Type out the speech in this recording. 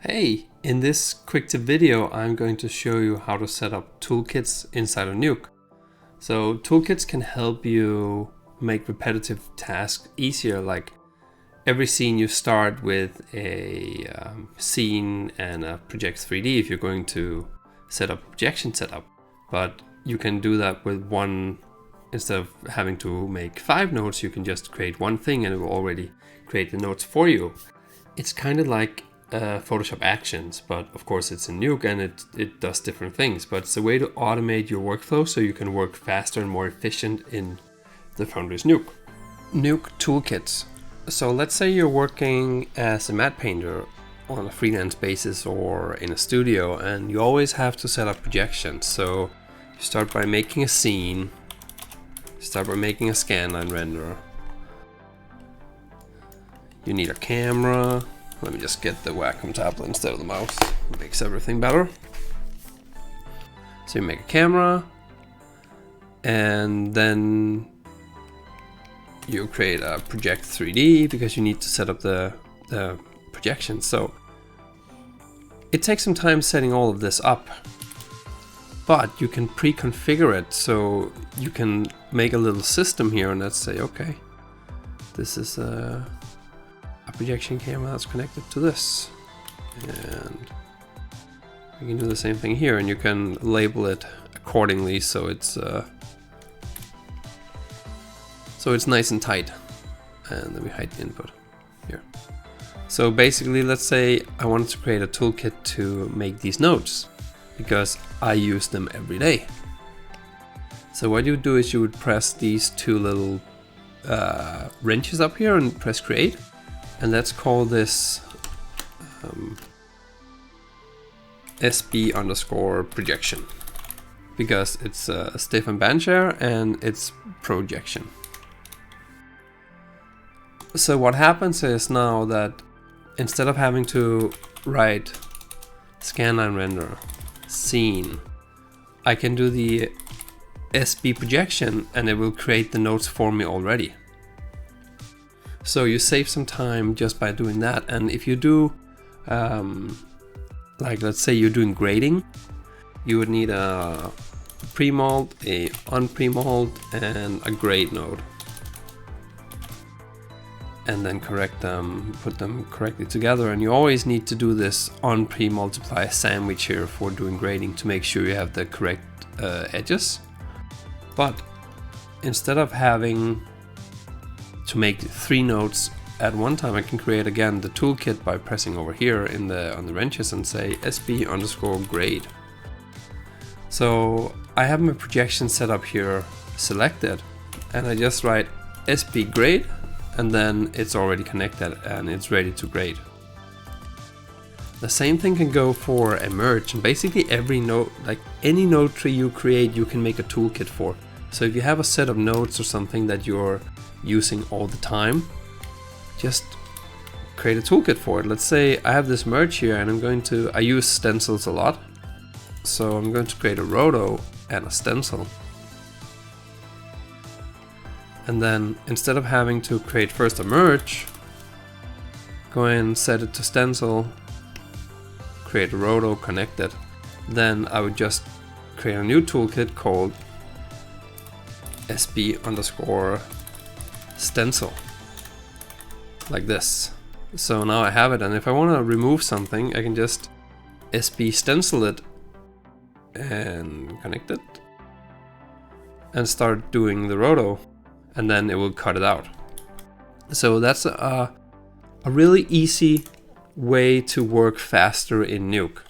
Hey, in this quick tip video, I'm going to show you how to set up toolkits inside of Nuke. So toolkits can help you make repetitive tasks easier, like every scene you start with a scene and a project 3D if you're going to set up a projection setup. But you can do that with one, instead of having to make 5 nodes, you can just create one thing and it will already create the nodes for you. It's kind of like Photoshop Actions, but of course it's in Nuke and it does different things, but it's a way to automate your workflow so you can work faster and more efficient in the Foundry's Nuke. Nuke Toolkits. So let's say you're working as a matte painter on a freelance basis or in a studio, and you always have to set up projections. So you start by making a scene, start by making a scanline render. You need a camera. Let me just get the Wacom tablet instead of the mouse. It makes everything better. So you make a camera, and then you create a project 3D because you need to set up the projection. So it takes some time setting all of this up, but you can pre-configure it. So you can make a little system here, and let's say, okay, this is a projection camera that's connected to this, and you can do the same thing here, and you can label it accordingly so it's nice and tight. And then we hide the input here. So basically, let's say I wanted to create a toolkit to make these nodes because I use them every day. So what you would do is you would press these 2 little wrenches up here and press create. And let's call this SB_projection because it's Stefan Bernscherer and it's projection. So what happens is now that instead of having to write scanline render scene, I can do the SB projection and it will create the nodes for me already. So you save some time just by doing that. And if you do, like let's say you're doing grading, you would need a pre-mold, a unpremold, and a grade node. And then correct them, put them correctly together. And you always need to do this on pre-multiply sandwich here for doing grading to make sure you have the correct edges. But instead of having to make 3 nodes at one time, I can create again the toolkit by pressing over here on the wrenches and say SB_grade. So I have my projection set up here selected, and I just write SB grade, and then it's already connected and it's ready to grade. The same thing can go for a merge, and basically every node, like any node tree you create, you can make a toolkit for. So if you have a set of nodes or something that you're using all the time, just create a toolkit for it. Let's say I have this merge here and I use stencils a lot. So I'm going to create a roto and a stencil. And then instead of having to create first a merge, go and set it to stencil, create a roto, connect it. Then I would just create a new toolkit called SB_stencil, like this. So now I have it, and if I want to remove something, I can just SB stencil it and connect it and start doing the roto, and then it will cut it out. So that's a really easy way to work faster in Nuke.